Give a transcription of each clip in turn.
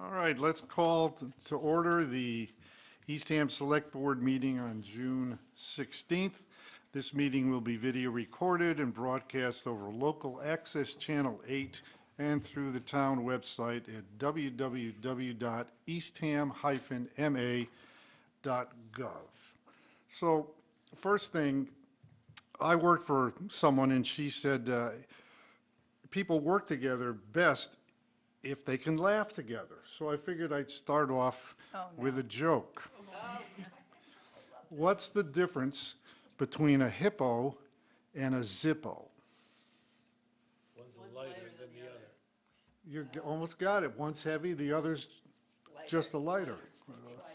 All right, let's call to order the Eastham Select Board meeting on June 16th. This meeting will be video recorded and broadcast over local access channel 8 and through the town website at www.eastham-ma.gov. So, first thing, I worked for someone and she said people work together best if they can laugh together. So I figured I'd start off with a joke. What's the difference between a hippo and a Zippo? One's lighter than the other. You almost got it. One's heavy, the other's just a lighter.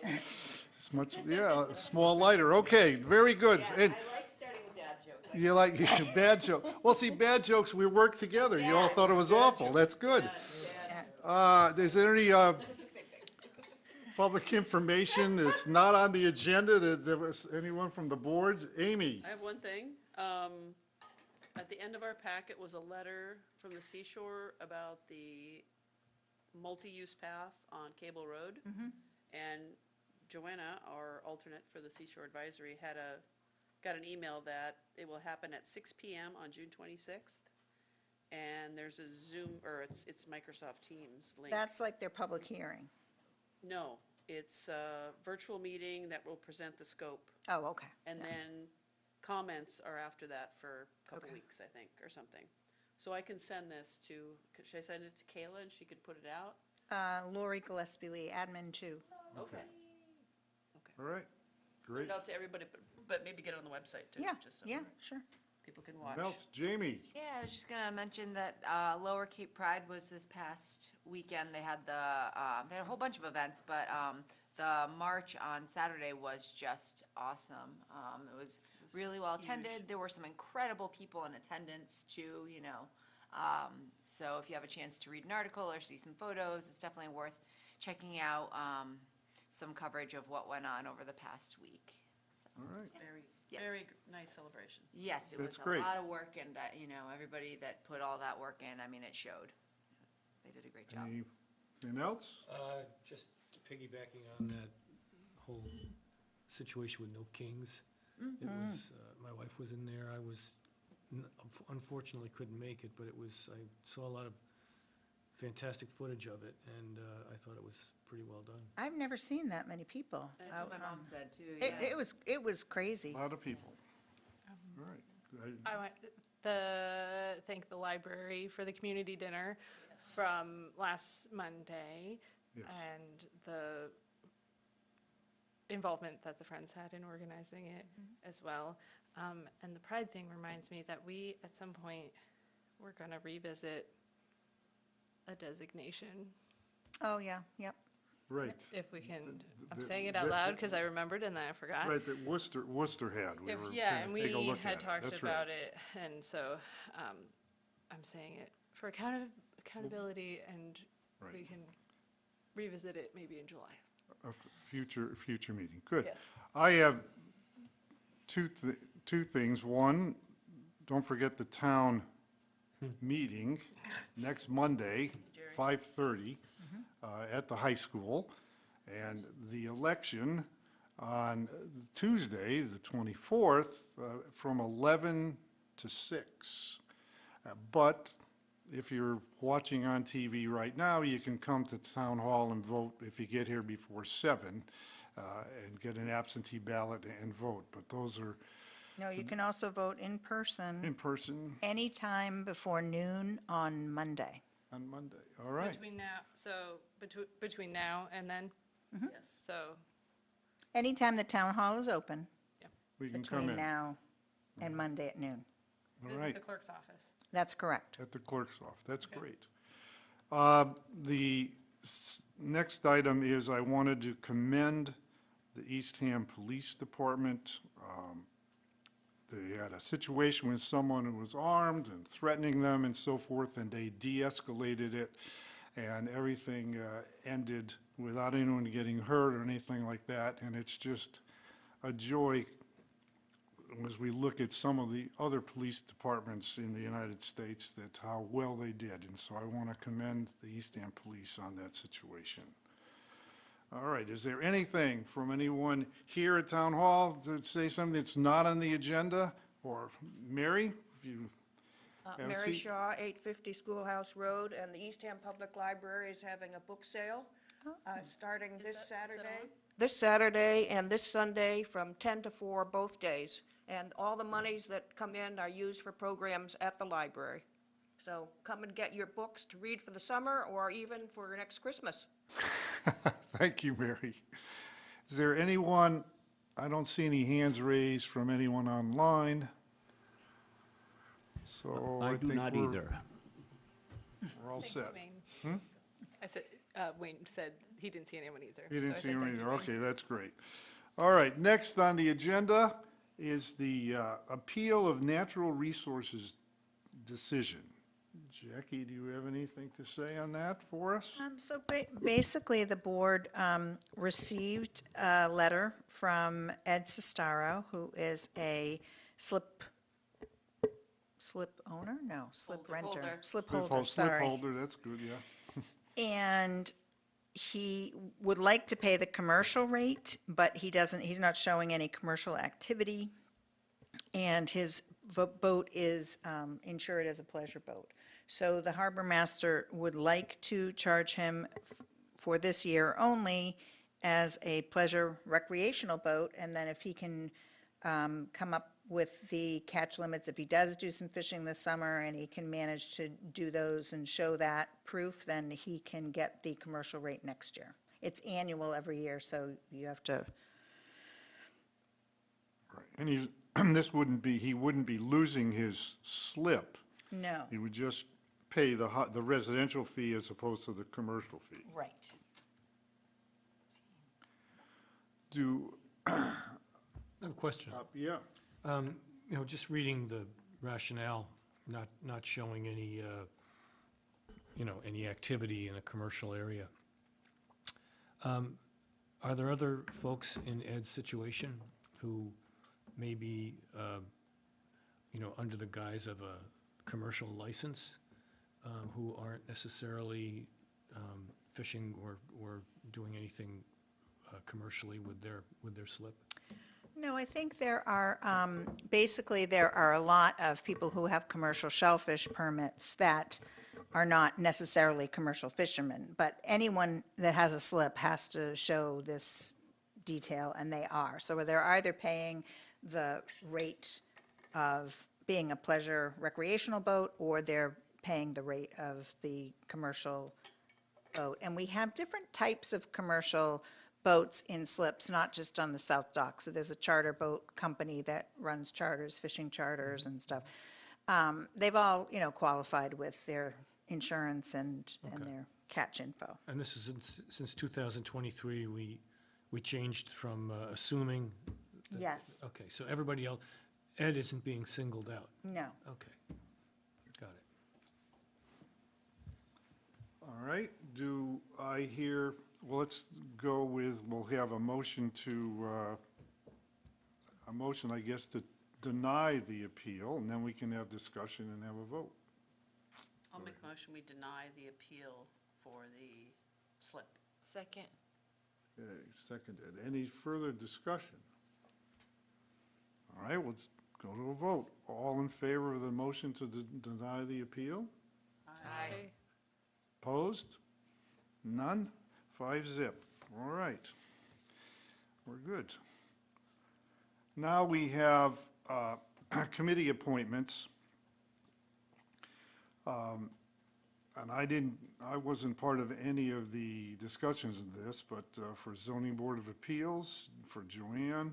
It's much, yeah, a small lighter. Okay, very good. Yeah, And I like starting with dad jokes. you like bad joke. Well, see, bad jokes, we work together. You all thought it was awful. That's good. Is there any public information that's not on the agenda? There was anyone from the board? Amy? I have one thing. At the end of our packet was a letter from the seashore about the multi-use path on Cable Road. And Joanna, our alternate for the Seashore Advisory, got an email that it will happen at 6 p.m. on June 26th. And there's a Zoom, or it's Microsoft Teams link. That's like their public hearing. No, it's a virtual meeting that will present the scope. Oh, okay. And then comments are after that for a couple Okay. weeks, I think, or something. So I can send this to, should I send it to Kayla and she could put it out? Lori Gillespie Lee, admin 2. Okay. All right, Put great. it out to everybody, but maybe get it on the website too. Yeah, just so yeah, sure. people can watch. What else? Jamie? Yeah, I was just gonna mention that Lower Cape Pride was this past weekend. They had they had a whole bunch of events, but the march on Saturday was just awesome. It was really well attended. huge. There were some incredible people in attendance too, you know. So if you have a chance to read an article or see some photos, it's definitely worth checking out some coverage of what went on over the past week. So, All right. Yes. Very nice celebration. yes, it That's was great. a lot of work, and you know, everybody that put all that work in, I mean, it showed. They did a great job. Anything else? Just piggybacking on that whole situation with No Kings. It was, my wife was in there. I was, unfortunately couldn't make it, but I saw a lot of fantastic footage of it, and I thought it was pretty well done. I've never seen that many people. That's what my mom said too. It was crazy. A lot of people. All right. I want thank the library for the community dinner Yes. from last Monday Yes. and the involvement that the Friends had in organizing it as well. And the Pride thing reminds me that we, at some point, we're going to revisit a designation, Oh, yeah, yep. Right, if we can. I'm the- saying it out loud because I remembered and then I forgot. right, that Worcester had. We were Yeah, gonna and take a we look had at it. talked That's right. about it, and so I'm saying it for accountability, and Right. we can revisit it maybe in July. A future meeting. Good. Yes. I have two things. One, don't forget the town meeting next Monday, 5:30, at the high school. And the election on Tuesday, the 24th, from 11 to 6. But if you're watching on TV right now, you can come to Town Hall and vote if you get here before 7, and get an absentee ballot and vote. But those are No, you can also vote in person in person anytime before noon on Monday. on Monday. All right. Between now and then, Yes. so, Anytime the town hall is open, We can come between in. now and Monday at noon. All visit right. the clerk's office. That's correct. At the clerk's office. That's Okay. great. The next item is I wanted to commend the Eastham Police Department. They had a situation with someone who was armed and threatening them and so forth, and they de-escalated it, and everything ended without anyone getting hurt or anything like that, and it's just a joy as we look at some of the other police departments in the United States, that how well they did. And so I want to commend the Eastham Police on that situation. All right, is there anything from anyone here at Town Hall to say something that's not on the agenda? Or Mary, if you have a Mary seat? Shaw, 850 Schoolhouse Road, and the Eastham Public Library is having a book sale starting this Saturday. This Saturday and this Sunday from 10 to 4, both days. And all the monies that come in are used for programs at the library. So come and get your books to read for the summer or even for next Christmas. Thank you, Mary. Is there anyone, I don't see any hands raised from anyone online. So I do think not we're- either. We're all set. I said, Wayne said he didn't see anyone either. You so I didn't see said him thank you, either. Wayne. Okay, that's great. All right, next on the agenda is the appeal of natural resources decision. Jackie, do you have anything to say on that for us? So basically, the board received a letter from Ed Sestaro, who is a slip owner? No, slip renter. Holder. Slip Slip holder, sorry. holder, that's good, yeah. And he would like to pay the commercial rate, but he's not showing any commercial activity. And his boat is insured as a pleasure boat. So the harbor master would like to charge him for this year only as a pleasure recreational boat. And then if he can come up with the catch limits, if he does do some fishing this summer and he can manage to do those and show that proof, then he can get the commercial rate next year. It's annual every year, so you have to, Right. And he's, this wouldn't be, he wouldn't be losing his slip. no, He would just pay the residential fee as opposed to the commercial fee. right. Do, I have a question. yeah, You know, just reading the rationale, not showing any, you know, any activity in a commercial area. Are there other folks in Ed's situation who may be, you know, under the guise of a commercial license, who aren't necessarily fishing or doing anything commercially with their slip? No, I think there are, basically, there are a lot of people who have commercial shellfish permits that are not necessarily commercial fishermen, but anyone that has a slip has to show this detail, and they are. So they're either paying the rate of being a pleasure recreational boat, or they're paying the rate of the commercial boat. And we have different types of commercial boats in slips, not just on the South Dock. So there's a charter boat company that runs charters, fishing charters and stuff. They've all, you know, qualified with their insurance and their catch info. And this is since 2023, we changed from assuming. Yes. Okay, so everybody else, Ed isn't being singled out. No. Okay, got it. all right. Do I hear, well, let's go with, we'll have a motion to, I guess, to deny the appeal, and then we can have discussion and have a vote. I'll make a motion, we deny the appeal for the slip. Second. Okay, seconded. Any further discussion? All right, let's go to a vote. All in favor of the motion to deny the appeal? Aye. Opposed? None? 5-0. All right. We're good. Now we have committee appointments. And I wasn't part of any of the discussions of this, but for Zoning Board of Appeals, for Joanne,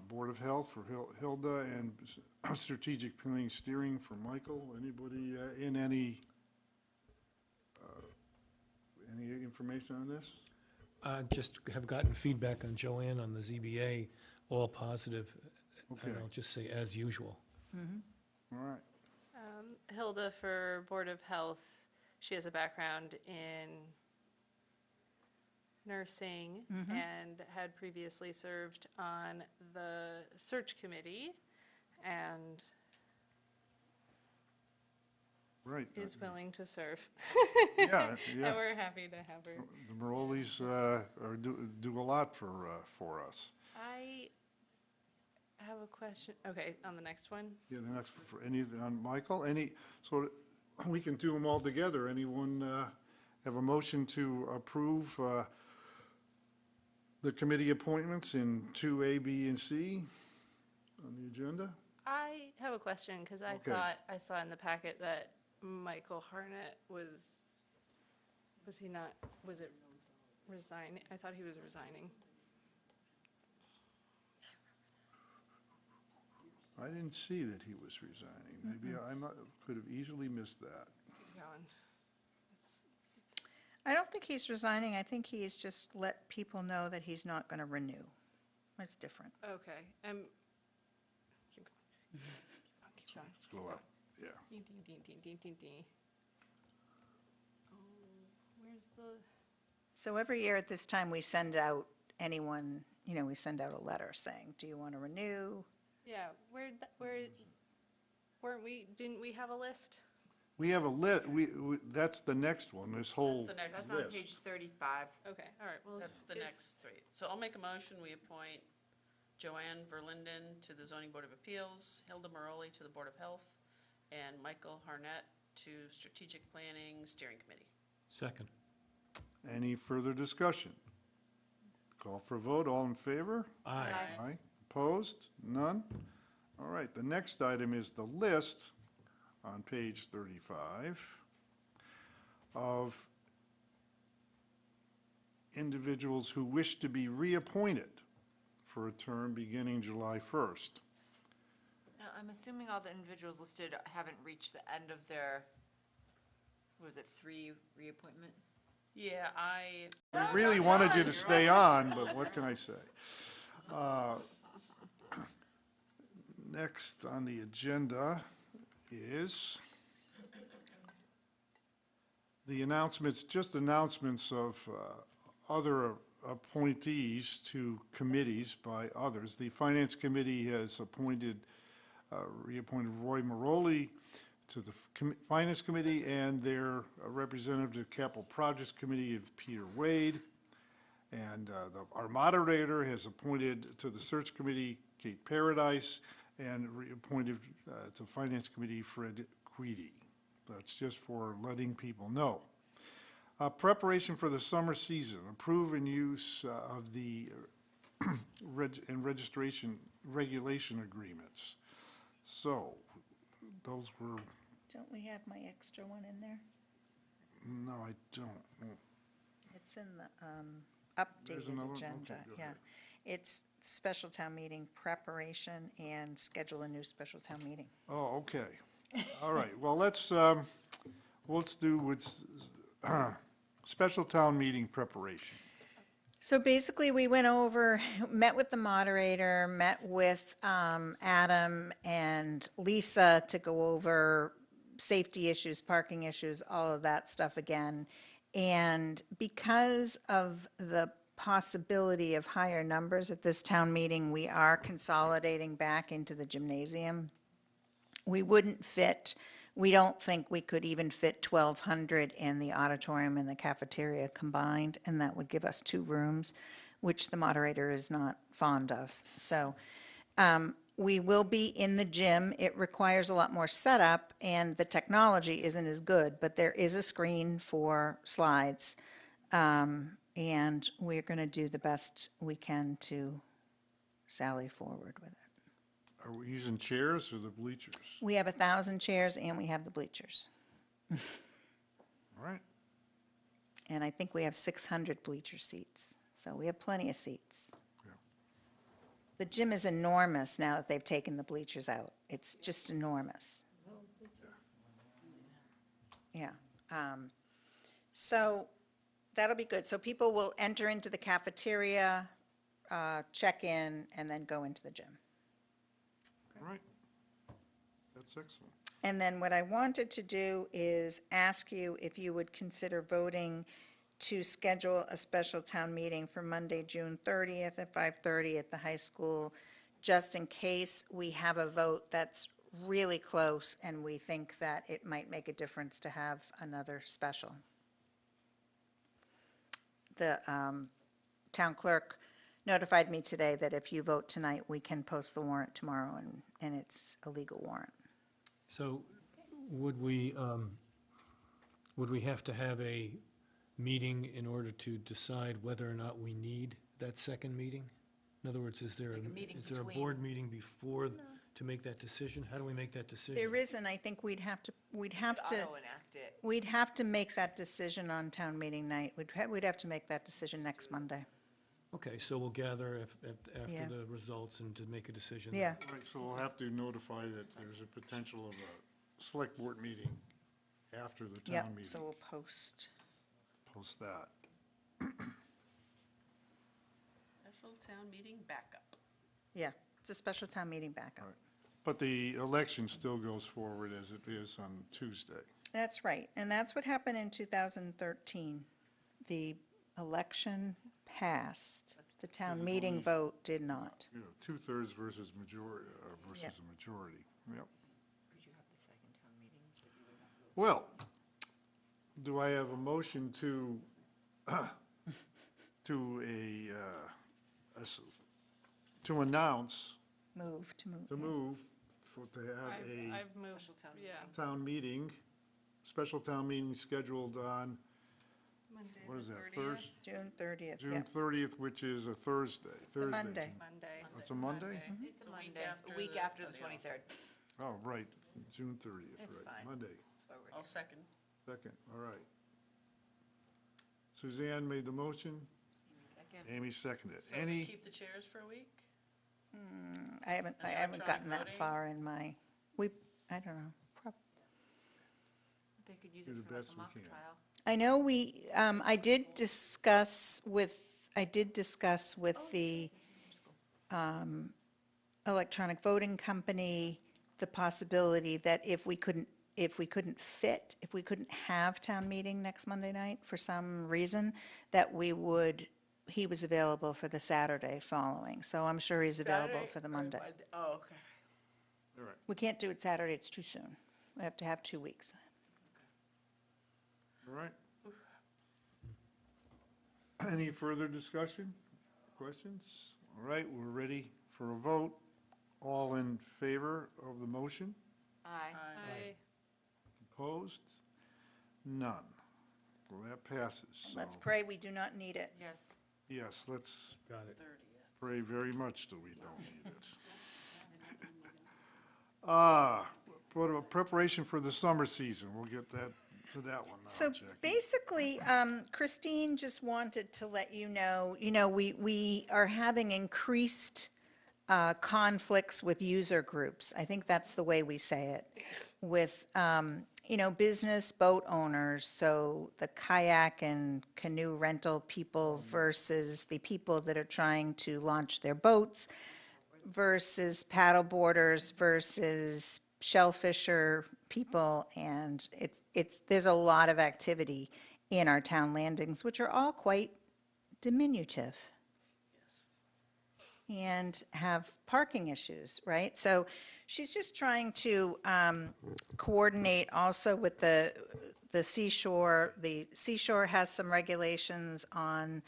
Board of Health for Hilda, and Strategic Planning Steering for Michael. Anybody in any information on this? Just have gotten feedback on Joanne on the ZBA, all positive. Okay. And I'll just say as usual. All right. Hilda for Board of Health, she has a background in nursing and had previously served on the search committee and Right. is willing to serve. Yeah, And yeah. we're happy to have her. The Merollis do a lot for us. I have a question. Okay, on the next one. Yeah, then that's for any, on Michael, so we can do them all together. Anyone have a motion to approve the committee appointments in 2A, B, and C on the agenda? I have a question, because I Okay. thought I saw in the packet that Michael Harnett was he not, was it resigning? I thought he was resigning. I didn't see that he was resigning. Maybe could have easily missed that. Keep going. I don't think he's resigning. I think he's just let people know that he's not going to renew. It's different. Okay, keep going. Keep going. Let's go up, yeah. Ding, ding, ding, ding, ding, ding, ding. Oh, where's the, So every year at this time, we send out anyone, we send out a letter saying, do you want to renew? yeah, didn't we have a list? We have a that's the next one, this whole That's the next, That's on page 35. Okay, all right, well. that's the it's- next three. So I'll make a motion, we appoint Joanne Verlinden to the Zoning Board of Appeals, Hilda Merolli to the Board of Health, and Michael Harnett to Strategic Planning Steering Committee. Second. Any further discussion? Call for a vote, all in favor? Aye. Aye. Opposed? None? All right, the next item is the list on page 35 of individuals who wish to be reappointed for a term beginning July 1st. Now, I'm assuming all the individuals listed haven't reached the end of their, what was it, 3 reappointment? Yeah, We really wanted you to stay on, but what can I say? Next on the agenda is the announcements, just announcements of other appointees to committees by others. The Finance Committee has reappointed Roy Merolli to the Finance Committee, and their representative to the Capital Projects Committee of Peter Wade. And our moderator has appointed to the Search Committee Kate Paradise, and reappointed to Finance Committee Fred Guidi. That's just for letting people know. Preparation for the summer season, approve and use of the registration regulation agreements. So, those were, Don't we have my extra one in there? no, I don't. It's in the There's updated another one? agenda, Okay, go yeah. ahead. It's special town meeting preparation and schedule a new special town meeting. Oh, okay. All right, well, let's do with special town meeting preparation. So basically, we went over, met with the moderator, met with Adam and Lisa to go over safety issues, parking issues, all of that stuff again. And because of the possibility of higher numbers at this town meeting, we are consolidating back into the gymnasium. We don't think we could even fit 1,200 in the auditorium and the cafeteria combined, and that would give us 2 rooms, which the moderator is not fond of. So we will be in the gym. It requires a lot more setup, and the technology isn't as good, but there is a screen for slides. And we're going to do the best we can to sally forward with it. Are we using chairs or the bleachers? We have 1,000 chairs and we have the bleachers. All right, And I think we have 600 bleacher seats, so we have plenty of seats. Yeah. The gym is enormous now that they've taken the bleachers out. It's just enormous. Yeah. So that'll be good. So people will enter into the cafeteria, check in, and then go into the gym. all right. That's excellent. And then what I wanted to do is ask you if you would consider voting to schedule a special town meeting for Monday, June 30th at 5:30 at the high school, just in case we have a vote that's really close and we think that it might make a difference to have another special. The town clerk notified me today that if you vote tonight, we can post the warrant tomorrow, and it's a legal warrant. So would we have to have a meeting in order to decide whether or not we need that second meeting? In other words, is there Like a meeting is there a between. board meeting before, to make that decision? How do we make that decision? There isn't, I think we'd have to Auto-enact it. we'd have to make that decision on town meeting night. We'd have to make that decision next Monday. Okay, so we'll gather Yeah. after the results and to make a decision. Yeah. Right, so we'll have to notify that there's a potential of a select board meeting after the Yep, town meeting. so we'll post. Post that. Special town meeting backup. Yeah, it's a special town meeting backup. Right. But the election still goes forward as it is on Tuesday. That's right, and that's what happened in 2013. The election passed, the town meeting vote did not. You know, 2/3 versus majority, versus Yep. a majority, yep. Could you have the second town meeting? Well, do I have a motion to, to announce, Move. to move, to have a I've moved, Special town yeah. town meeting, special town meeting scheduled on, Monday what is the that, 30th. Thursday? June 30th, June yeah. 30th, which is a Thursday. It's a Monday. Monday. It's a Monday? It's a week Monday, after a week the- after oh, the the 23rd. Oh, right, June 30th, It's right, fine. Monday, That's why we're I'll here. second. second, all right. Suzanne made the motion, Second. Amy seconded. So we Any, keep the chairs for a week? I haven't Is gotten electronic that voting? far in my, I don't know. They could use Do it the for like best a we mock can. trial. I know I did discuss with the electronic voting company the possibility that if we couldn't have town meeting next Monday night for some reason, that he was available for the Saturday following. So I'm sure he's available for the Monday. Oh, okay. all right, We can't do it Saturday, it's too soon. We have to have 2 weeks. all right. Any further discussion, questions? All right, we're ready for a vote. All in favor of the motion? Aye. I, Opposed? None. Well, that passes, Let's so, pray we do not need it. Yes. yes, let's Got it. 30th. pray very much that we don't need it. For the preparation for the summer season, we'll get to that one now, So Jackie. basically, Christine just wanted to let you know, we are having increased conflicts with user groups. I think that's the way we say it. With, business boat owners, so the kayak and canoe rental people versus the people that are trying to launch their boats versus paddle boarders versus shellfisher people, and there's a lot of activity in our town landings, which are all quite diminutive and have parking issues, right? So she's just trying to coordinate also with the seashore. The seashore has some regulations on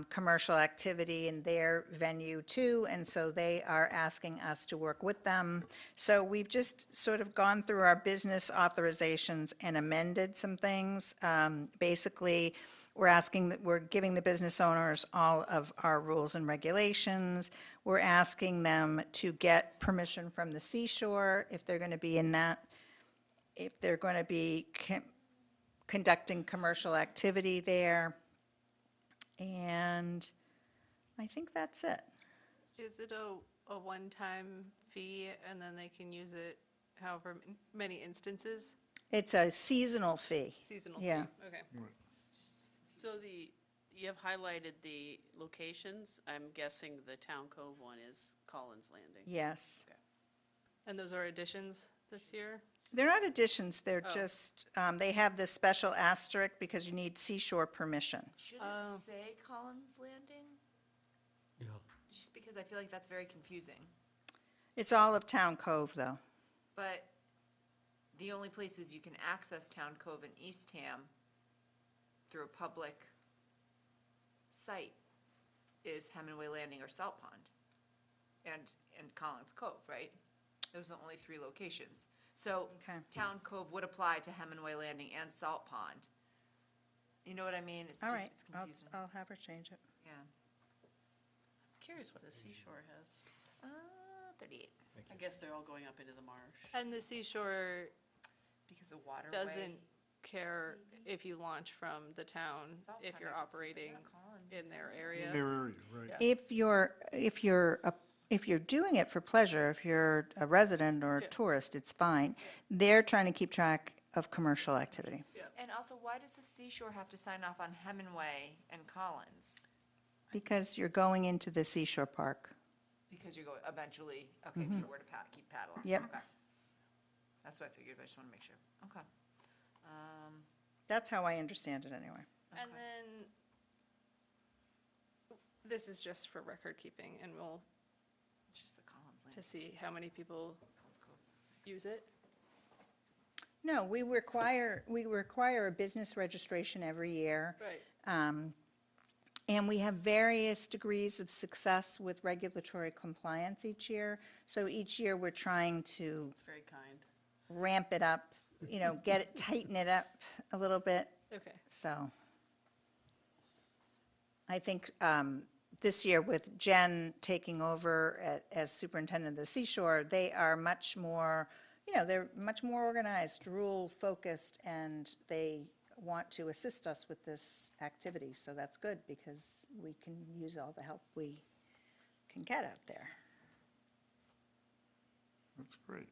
commercial activity in their venue too, and so they are asking us to work with them. So we've just sort of gone through our business authorizations and amended some things. Basically, we're giving the business owners all of our rules and regulations. We're asking them to get permission from the seashore if they're going to be if they're going to be conducting commercial activity there. And I think that's it. is it a one-time fee and then they can use it however many instances? It's a seasonal fee. Seasonal fee? Yeah. Okay. So you have highlighted the locations. I'm guessing the Town Cove one is Collins Landing. Yes. And those are additions this year? They're not additions, they're just, they have this special asterisk because you need seashore permission. Should Oh. it say Collins Landing? Yeah. Just because I feel like that's very confusing. It's all of Town Cove, though. But the only places you can access Town Cove in Eastham through a public site is Hemingway Landing or Salt Pond and Collins Cove, right? Those are the only three locations. So Okay. Town Cove would apply to Hemingway Landing and Salt Pond. You know what I mean? It's All just, right, it's confusing. I'll have her change it. Yeah. Curious what the seashore has. 38, I guess they're all going up into the marsh. And the seashore because the waterway. doesn't care if you launch from the town, Salt if Pond, you're I could see, operating yeah, Collins. in their In area. their area, right. If you're doing it for pleasure, if you're a resident or a Yeah. tourist, it's fine. They're trying to keep track of commercial activity. And also, why does the seashore have to sign off on Hemingway and Collins? Because you're going into the seashore park. Because you're going, eventually, okay, if you were to keep paddling. Yep. Okay. That's what I figured, but I just want to make sure. Okay. That's how I understand it anyway. And then, this is just for record keeping, and we'll, It's just the Collins to Landing. see how many people Collins Cove. use it. No, we require a business registration every year. Right. And we have various degrees of success with regulatory compliance each year. So each year, we're trying to It's very kind. ramp it up, tighten it up a little bit. Okay. So I think this year with Jen taking over as superintendent of the seashore, they are much more, they're much more organized, rule-focused, and they want to assist us with this activity. So that's good because we can use all the help we can get out there. That's great.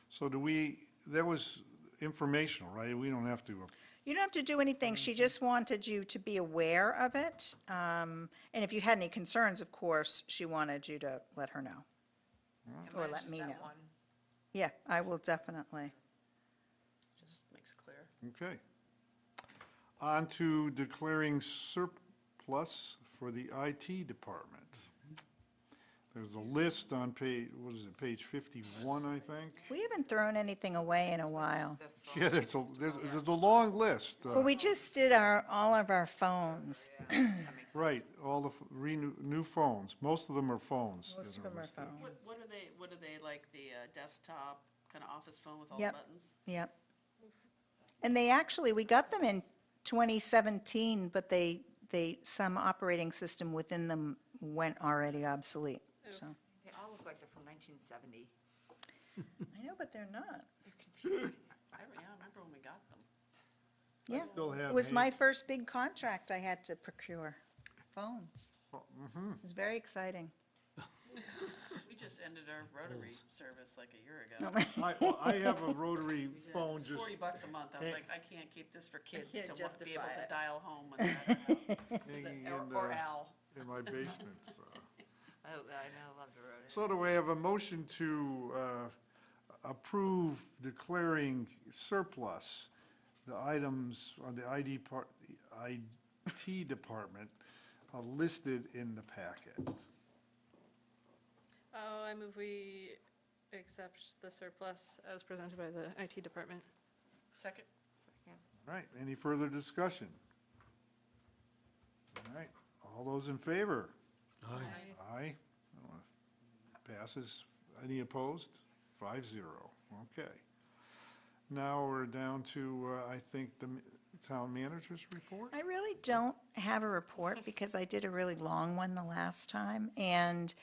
So that was informational, right? We don't have to, You don't have to do anything. She just wanted you to be aware of it. And if you had any concerns, of course, she wanted you to let her know. And Or mine's let just me that know. one. Yeah, I will definitely. Just makes clear. okay. On to declaring surplus for the IT department. There's a list on page 51, I think? We haven't thrown anything away in a while. The phone. Yeah, there's a long list. Well, we just did all of our phones. That makes sense. Right, all the new phones. Most of them are phones. Most that of them are listed. phones. What are they, like the desktop kind of office phone with all the Yep. buttons? Yep. And we got them in 2017, but some operating system within them went already obsolete, so. They all look like they're from 1970. I know, but they're not. They're confusing. I remember when we got them. Yeah. Still have It was my hand- first big contract. I had to procure phones. It was very exciting. We just ended our rotary service like a year ago. I have a rotary phone It's just $40 a month. I was like, I can't keep this for kids can't to be justify able to it. dial home when they're out. hanging Or Al. in my basement. So. I know, I love the road. So do I have a motion to approve declaring surplus the items on the IT department listed in the packet? Oh, I move we accept the surplus as presented by the IT department. Second? Second. All right, any further discussion? All right, all those in favor? Aye. Aye. Passes. Any opposed? 5-0. Okay. Now we're down to, I think, the town manager's report? I really don't have a report because I did a really long one the last time. And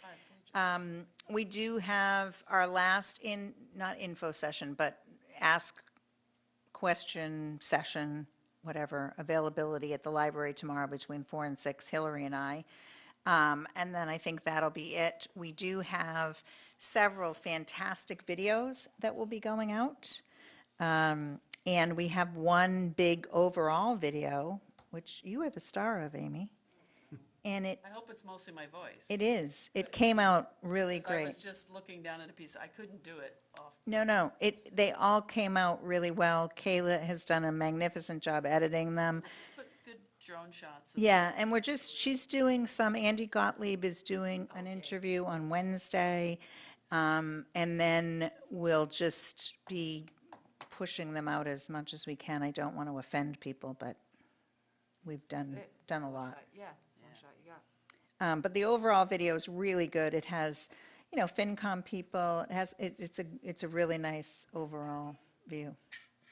we do have our last not info session, but ask question session, whatever, availability at the library tomorrow between 4 and 6, Hillary and I. And then I think that'll be it. We do have several fantastic videos that will be going out. And we have one big overall video, which you are the star of, Amy. and I hope it's mostly my voice. it is. It came out really 'Cause I was great. just looking down at a piece, I couldn't do it off. No, they all came out really well. Kayla has done a magnificent job editing them. Put good drone shots. And Yeah, and she's doing some, Andy Gottlieb is doing an interview on Wednesday. And then we'll just be pushing them out as much as we can. I don't want to offend people, but we've done a lot. Yeah, shot you got. But the overall video is really good. It has, FinCom people, it's a really nice overall view.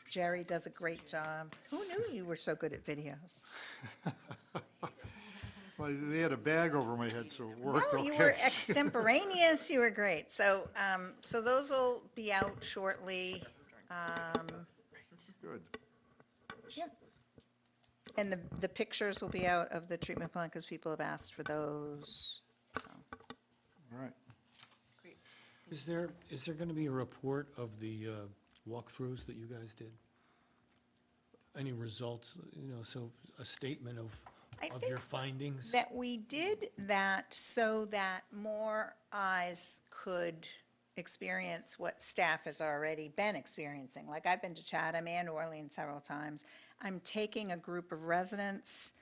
Jerry does a great job. Who knew you were so good at videos? Well, they had a bag over my head, so it worked No, okay. you were extemporaneous, you were great. So, so those will be out shortly. Good. Yeah. And the pictures will be out of the treatment plant because people have asked for those, so. All right. Great. Is there going to be a report of the walkthroughs that you guys did? Any results, so a statement of your findings? That we did that so that more eyes could experience what staff has already been experiencing. Like, I've been to Chatham and Orleans several times. I'm taking a group of residents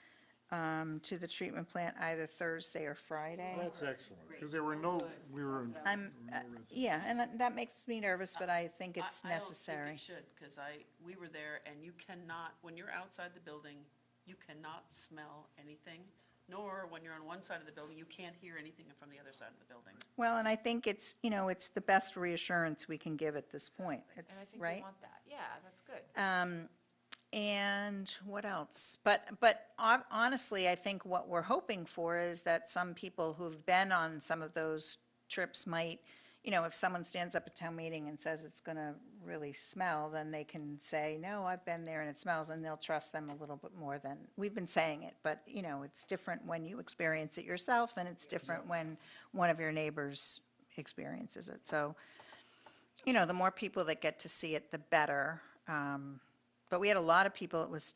to the treatment plant either Thursday or Friday. That's excellent, because there were no, we were. Yeah, and that makes me nervous, but I think it's I necessary. don't think it should, because we were there, and you cannot, when you're outside the building, you cannot smell anything, nor when you're on one side of the building, you can't hear anything from the other side of the building. Well, and I think it's, it's the best reassurance we can give at this point. And I It's, think right? they want that. Yeah, that's good. And what else? But honestly, I think what we're hoping for is that some people who've been on some of those trips might, if someone stands up at town meeting and says it's going to really smell, then they can say, no, I've been there and it smells, and they'll trust them a little bit more than, we've been saying it, but, it's different when you experience it yourself, and it's different when one of your neighbors experiences it. So, the more people that get to see it, the better. But we had a lot of people, it was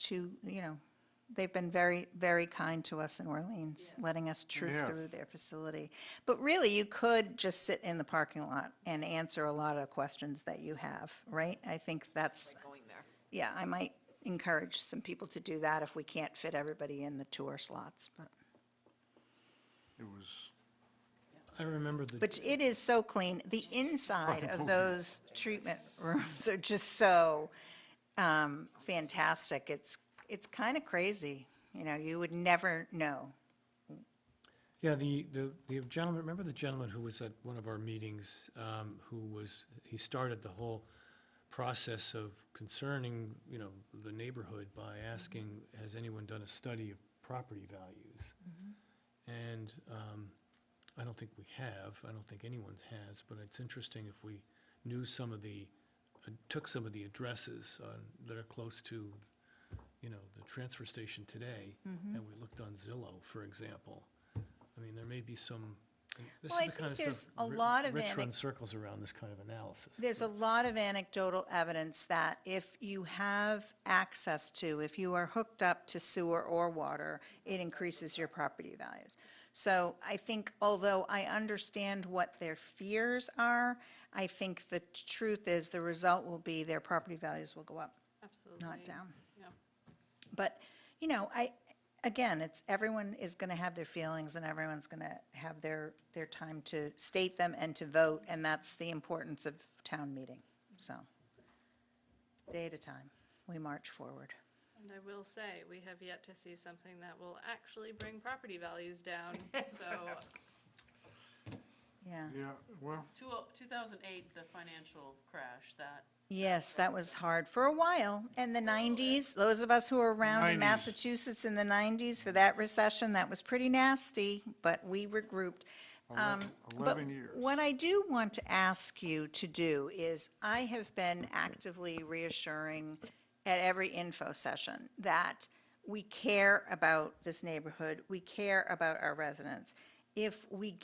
they've been very, very kind to us in Orleans, letting us troop have. through their facility. But really, you could just sit in the parking lot and answer a lot of questions that you have, right? I think that's, Going there. yeah, I might encourage some people to do that if we can't fit everybody in the tour slots. It was, I remember But it is so clean. The inside of those treatment rooms are just so fantastic. It's kind of crazy. You would never know. Yeah, the gentleman, remember the gentleman who was at one of our meetings, he started the whole process of concerning, the neighborhood by asking, has anyone done a study of property values? And I don't think we have, I don't think anyone has, but it's interesting if we knew took some of the addresses that are close to, the transfer station today, and we looked on Zillow, for example. I mean, there may be some, this Well, is I the kind of think there's stuff, a lot of Rich runs circles around this kind of analysis. There's a lot of anecdotal evidence that if you have access to, if you are hooked up to sewer or water, it increases your property values. So I think, although I understand what their fears are, I think the truth is the result will be their property values will go up, Absolutely. not down. Yeah. But, again, everyone is going to have their feelings, and everyone's going to have their time to state them and to vote, and that's the importance of town meeting. So, day at a time, we march forward. And I will say, we have yet to see something that will actually bring property values down, so. Yeah. yeah, well, 2008, the financial crash, that, Yes, that was hard for a while. In the 90s, those of us who were around in 90s. Massachusetts in the 90s for that recession, that was pretty nasty, but we regrouped. 11 years. What I do want to ask you to do is, I have been actively reassuring at every info session that we care about this neighborhood, we care about our residents. If we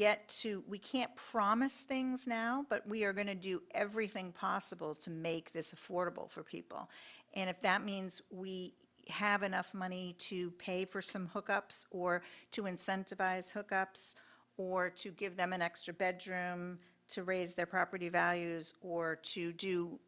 we can't promise things now, but we are going to do everything possible to make this affordable for people. And if that means we, have enough money to pay for some hookups or to incentivize hookups or to give them an extra bedroom to raise their property values or to do,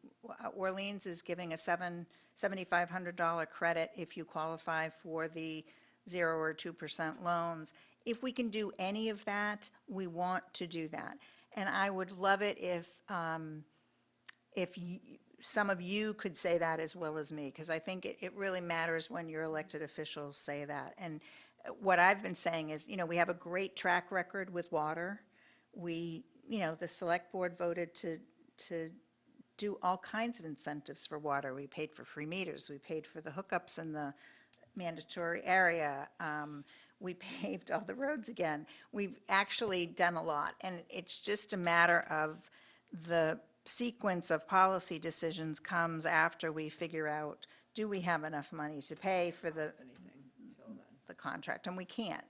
Orleans is giving a $7,500 credit if you qualify for the 0 or 2% loans. If we can do any of that, we want to do that. And I would love it if some of you could say that as well as me, because I think it really matters when your elected officials say that. And what I've been saying is, we have a great track record with water. The select board voted to do all kinds of incentives for water. We paid for free meters, we paid for the hookups in the mandatory area. We paved all the roads again. We've actually done a lot, and it's just a matter of the sequence of policy decisions comes after we figure out, do we have enough money to pay for the contract? And we can't,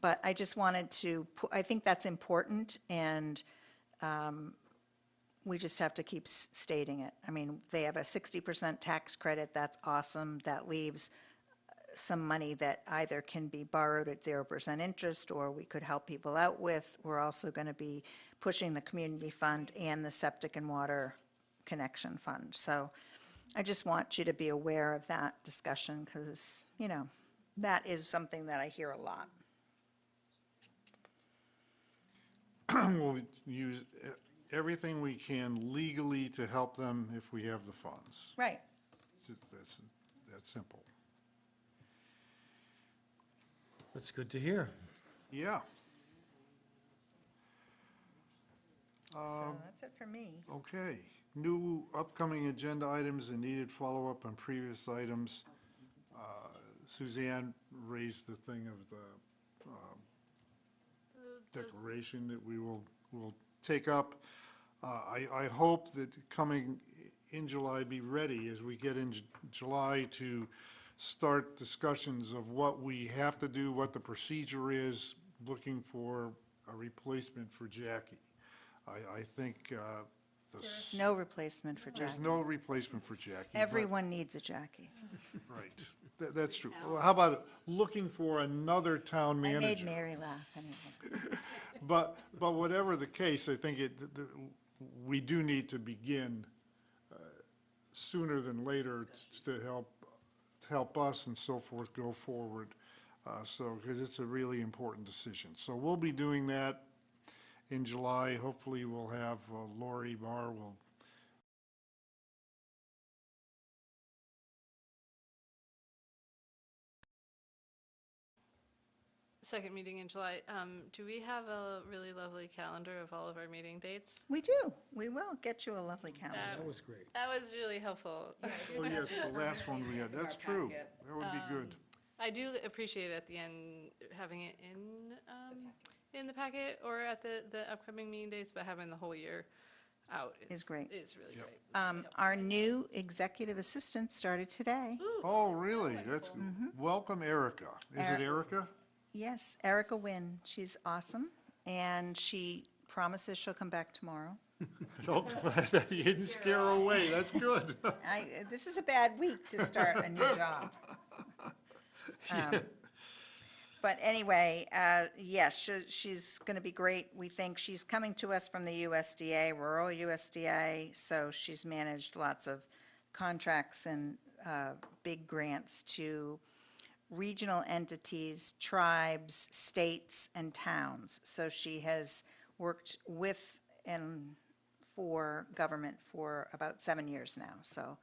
but I just wanted to, I think that's important, and we just have to keep stating it. I mean, they have a 60% tax credit, that's awesome. That leaves some money that either can be borrowed at 0% interest or we could help people out with. We're also going to be pushing the community fund and the septic and water connection fund. So I just want you to be aware of that discussion because, that is something that I hear a lot. We'll use everything we can legally to help them if we have the funds. Right. It's just that's simple. That's good to hear. Yeah. So that's it for me. Okay. New upcoming agenda items and needed follow-up on previous items. Suzanne raised the thing of the declaration that we will take up. I hope that coming in July, be ready as we get in July to start discussions of what we have to do, what the procedure is, looking for a replacement for Jackie. I think There's no replacement for there's Jackie. no replacement for Jackie. but- Everyone needs a Jackie. Right, that's true. Well, how about looking for another town I made manager? Mary laugh anyway. But whatever the case, I think we do need to begin sooner than later to help us and so forth go forward. Because it's a really important decision. So we'll be doing that in July. Hopefully we'll have Lori Barr will. Second meeting in July. Do we have a really lovely calendar of all of our meeting dates? We do. We will get you a lovely calendar. That was great. That was really helpful. Oh, yes, the last one we had. That's true. That would be good. I do appreciate at the end having it in the packet or at the upcoming meeting dates, but having the whole year out Is great. Is really Yep. great. Our new executive assistant started today. Oh, really? That's, welcome Erica. Is it Erica? Yes, Erica Wynn. She's awesome, and she promises she'll come back tomorrow. Oh, you didn't scare her away. That's good. This is a bad week to start a new job. But anyway, yes, she's going to be great. We think she's coming to us from the USDA, rural USDA, so she's managed lots of contracts and big grants to regional entities, tribes, states, and towns. So she has worked with and for government for about 7 years now. So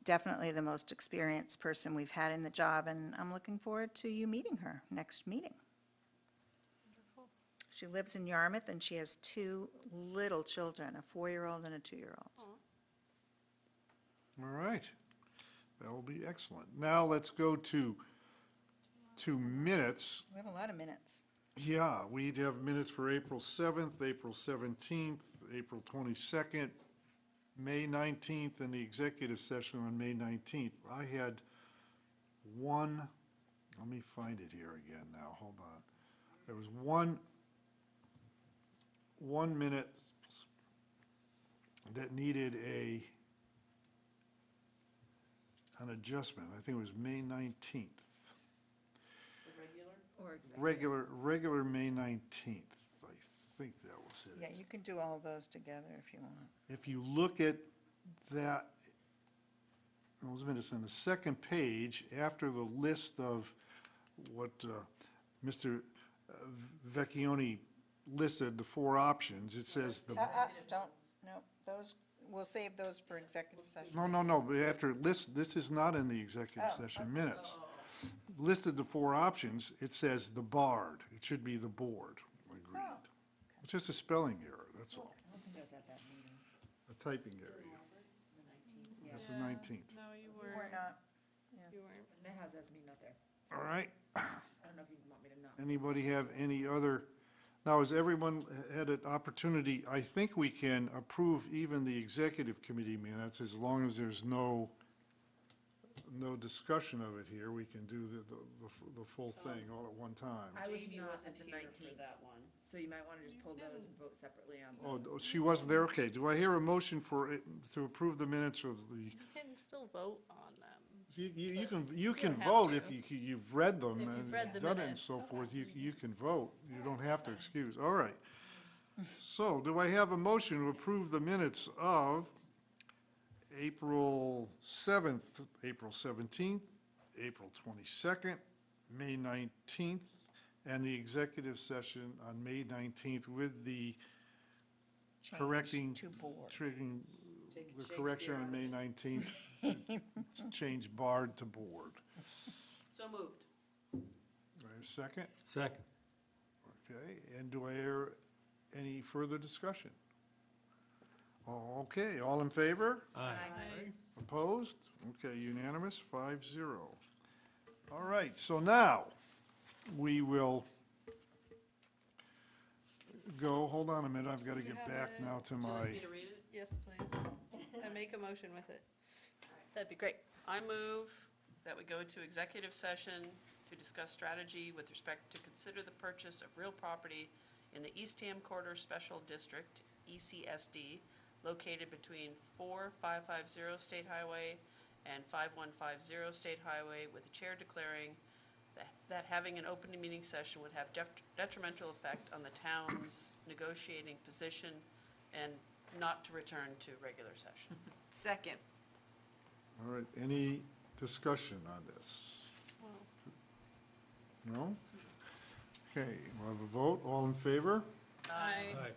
definitely the most experienced person we've had in the job, and I'm looking forward to you meeting her next meeting. She lives in Yarmouth, and she has 2 little children, a 4-year-old and a 2-year-old. All right. That will be excellent. Now let's go to minutes. We have a lot of minutes. Yeah, we have minutes for April 7th, April 17th, April 22nd, May 19th, and the executive session on May 19th. I had one, let me find it here again now, hold on. There was one minute that needed an adjustment. I think it was May 19th. Or executive. Regular May 19th. I think that was Yeah, it. you can do all those together if you want. If you look at that, those minutes on the second page, after the list of what Mr. Vecchione listed, the 4 options, it says the, Don't, no, those, we'll save those for executive session. no, but after list, this is not in the executive session minutes. Listed the 4 options, it says the barred. It should be the board. Agreed. It's just a spelling error, that's all. I don't think I was at that meeting, A typing error. the 19th, yeah. That's the 19th. No, you We're weren't. not, You weren't. That has me not there. All right. I don't know if you want me to not. Anybody have any other? Now, has everyone had an opportunity? I think we can approve even the executive committee minutes as long as there's no discussion of it here. We can do the full thing all at one time. I was Jamie not wasn't at the here for 19th, that one. so you might want to just pull those and vote separately on those. Oh, she wasn't there? Okay. Do I hear a motion to approve the minutes of the, You can still vote on them. you can have vote to. if you've read them If you've and read the done it and minutes. so forth. You can vote. You don't have to excuse. All right. So do I have a motion to approve the minutes of April 7th, April 17th, April 22nd, May 19th, and the executive session on May 19th with the correcting, change to board. triggering, Take the Shakespeare correction on out of May 19th, to change barred to board. So moved. Do I have a second? Second. Okay, and do I hear any further discussion? Okay, all in favor? Aye. Opposed? Okay, unanimous, 5-0. All right, so now, we will go, hold on a minute, I've got to You get have back it. now to Would you my, like me to read it? Yes, please. And make a motion with it. That'd be great. I move that we go to executive session to discuss strategy with respect to consider the purchase of real property in the Eastham Corridor Special District, ECSD, located between 4550 State Highway and 5150 State Highway, with the chair declaring that having an open meeting session would have detrimental effect on the town's negotiating position and not to return to regular session. Second. all right, any discussion on this? No? Okay, we'll have a vote, all in favor? Aye. Aye.